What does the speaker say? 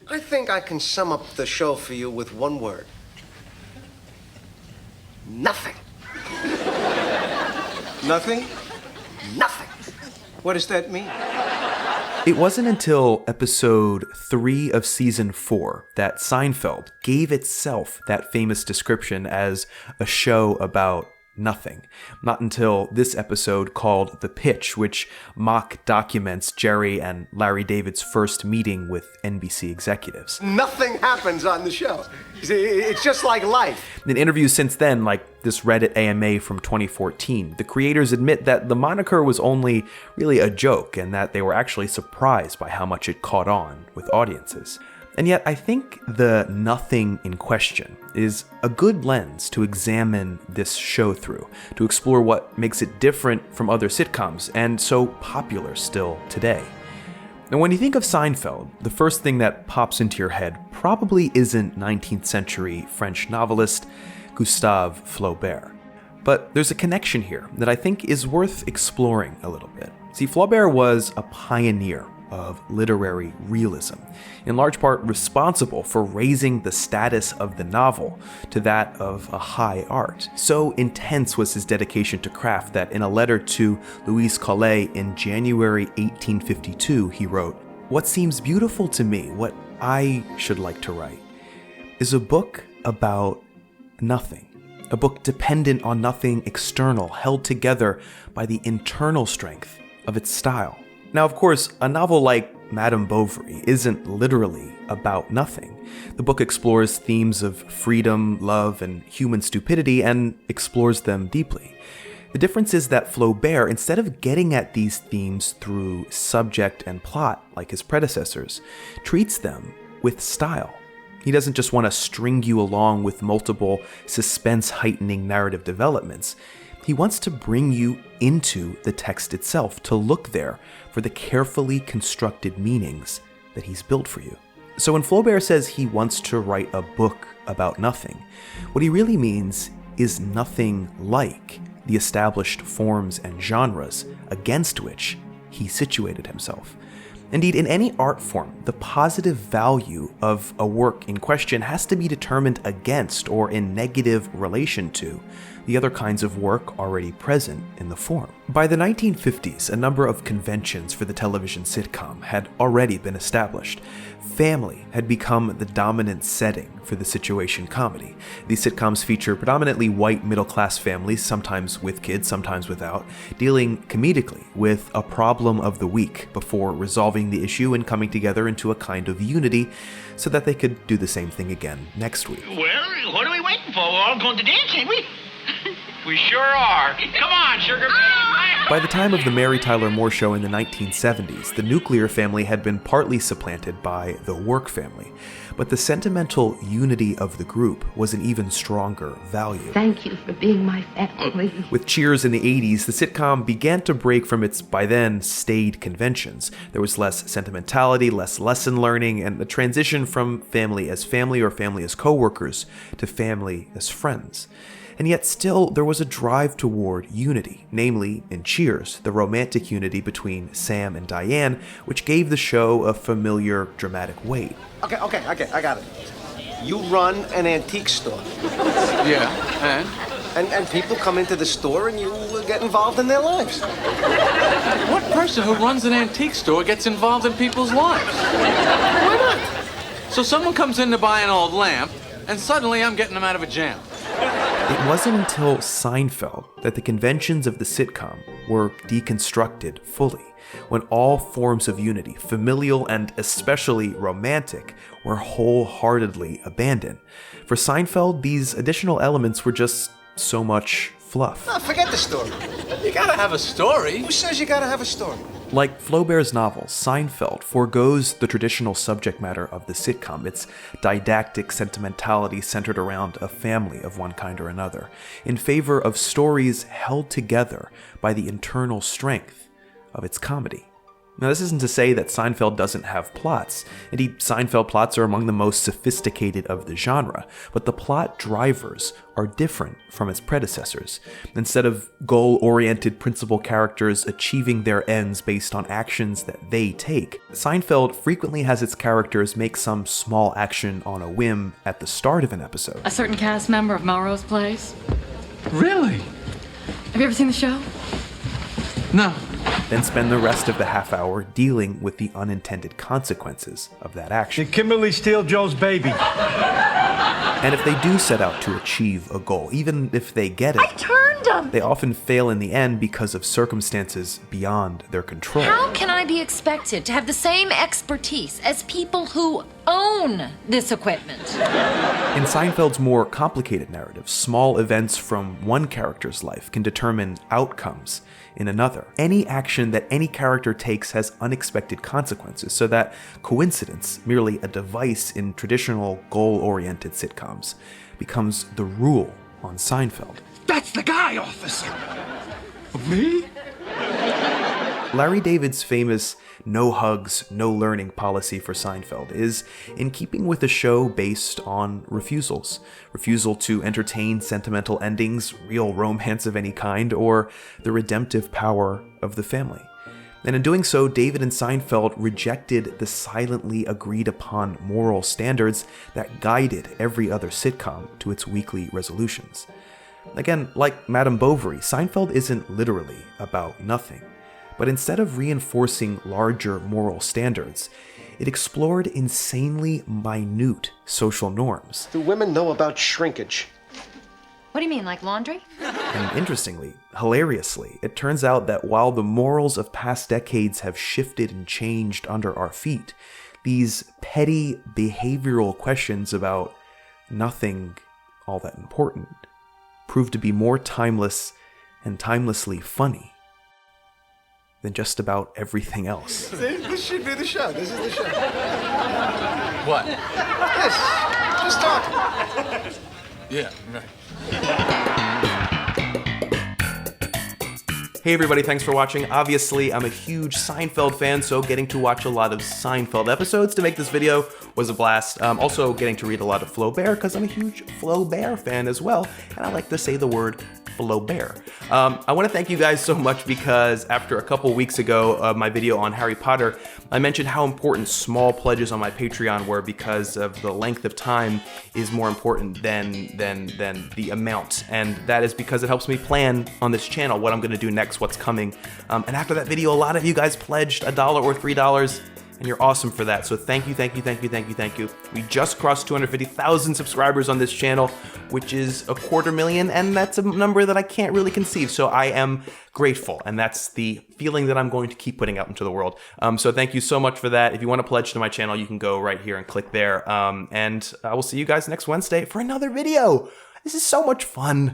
I think I can sum up the show for you with one word. Nothing. Nothing? Nothing. What does that mean? It wasn't until episode 3 of season 4 that Seinfeld gave itself that famous description as a show about nothing. Not until this episode called The Pitch, which mock documents Jerry and Larry David's first meeting with NBC executives. Nothing happens on the show. It's just like life. In interviews since then, like this Reddit AMA from 2014, the creators admit that the moniker was only really a joke and that they were actually surprised by how much it caught on with audiences. And yet, I think the nothing in question is a good lens to examine this show through, to explore what makes it different from other sitcoms and so popular still today. Now, when you think of Seinfeld, the first thing that pops into your head probably isn't 19th century French novelist Gustave Flaubert. But there's a connection here that I think is worth exploring a little bit. See, Flaubert was a pioneer of literary realism, in large part responsible for raising the status of the novel to that of a high art. So intense was his dedication to craft that in a letter to Louise Collet in January 1852, he wrote, "What seems beautiful to me, what I should like to write, is a book about nothing. A book dependent on nothing external, held together by the internal strength of its style." Now, of course, a novel like Madame Bovary isn't literally about nothing. The book explores themes of freedom, love, and human stupidity, and explores them deeply. The difference is that Flaubert, instead of getting at these themes through subject and plot like his predecessors, treats them with style. He doesn't just want to string you along with multiple suspense-heightening narrative developments. He wants to bring you into the text itself, to look there for the carefully constructed meanings that he's built for you. So when Flaubert says he wants to write a book about nothing, what he really means is nothing like the established forms and genres against which he situated himself. Indeed, in any art form, the positive value of a work in question has to be determined against or in negative relation to the other kinds of work already present in the form. By the 1950s, a number of conventions for the television sitcom had already been established. Family had become the dominant setting for the situation comedy. These sitcoms feature predominantly white middle-class families, sometimes with kids, sometimes without, dealing comedically with a problem of the week before resolving the issue and coming together into a kind of unity so that they could do the same thing again next week. Well, what are we waiting for? We're all going to dance, ain't we? We sure are. Come on, sugar baby. By the time of the Mary Tyler Moore Show in the 1970s, the nuclear family had been partly supplanted by the work family, but the sentimental unity of the group was an even stronger value. Thank you for being my family. With Cheers in the 80s, the sitcom began to break from its, by then, staid conventions. There was less sentimentality, less lesson learning, and the transition from family as family or family as coworkers to family as friends. And yet still, there was a drive toward unity, namely, in Cheers, the romantic unity between Sam and Diane, which gave the show a familiar, dramatic weight. Okay, I got it. You run an antique store. Yeah, And people come into the store and you get involved in their lives. What person who runs an antique store gets involved in people's lives? Why not? So someone comes in to buy an old lamp, and suddenly I'm getting them out of a jam. It wasn't until Seinfeld that the conventions of the sitcom were deconstructed fully, when all forms of unity, familial and especially romantic, were wholeheartedly abandoned. For Seinfeld, these additional elements were just so much fluff. No, forget the story. You gotta have a story. Who says you gotta have a story? Like Flaubert's novels, Seinfeld forgoes the traditional subject matter of the sitcom, its didactic sentimentality centered around a family of one kind or another, in favor of stories held together by the internal strength of its comedy. Now, this isn't to say that Seinfeld doesn't have plots. Indeed, Seinfeld plots are among the most sophisticated of the genre, but the plot drivers are different from its predecessors. Instead of goal-oriented principal characters achieving their ends based on actions that they take, Seinfeld frequently has its characters make some small action on a whim at the start of an episode. A certain cast member of Melrose Place. Really? Have you ever seen the show? No. Then spend the rest of the half hour dealing with the unintended consequences of that action. Did Kimberly steal Joe's baby? And if they do set out to achieve a goal, even if they get it, I turned him! they often fail in the end because of circumstances beyond their control. How can I be expected to have the same expertise as people who own this equipment? In Seinfeld's more complicated narrative, small events from one character's life can determine outcomes in another. Any action that any character takes has unexpected consequences, so that coincidence, merely a device in traditional goal-oriented sitcoms, becomes the rule on Seinfeld. That's the guy, officer! Me? Larry David's famous no hugs, no learning policy for Seinfeld is in keeping with a show based on refusals. Refusal to entertain sentimental endings, real romance of any kind, or the redemptive power of the family. And in doing so, David and Seinfeld rejected the silently agreed upon moral standards that guided every other sitcom to its weekly resolutions. Again, like Madame Bovary, Seinfeld isn't literally about nothing. But instead of reinforcing larger moral standards, it explored insanely minute social norms. Do women know about shrinkage? What do you mean, like laundry? And interestingly, hilariously, it turns out that while the morals of past decades have shifted and changed under our feet, these petty behavioral questions about nothing all that important prove to be more timeless and timelessly funny than just about everything else. This should be the show. This is the show. What? This. Just talking. Yeah, right. Hey everybody, thanks for watching. Obviously, I'm a huge Seinfeld fan, so getting to watch a lot of Seinfeld episodes to make this video was a blast. Also getting to read a lot of Flaubert, because I'm a huge Flaubert fan as well, and I like to say the word Flaubert. I want to thank you guys so much because after a couple weeks ago of my video on Harry Potter, I mentioned how important small pledges on my Patreon were because of the length of time is more important than the amount. And that is because it helps me plan on this channel what I'm going to do next, what's coming. And after that video, a lot of you guys pledged $1 or $3. And you're awesome for that. So thank you, thank you, thank you, thank you, thank you. We just crossed 250,000 subscribers on this channel, which is 250,000, and that's a number that I can't really conceive. So I am grateful, and that's the feeling that I'm going to keep putting out into the world. So thank you so much for that. If you want to pledge to my channel, you can go right here and click there. And I will see you guys next Wednesday for another video. This is so much fun.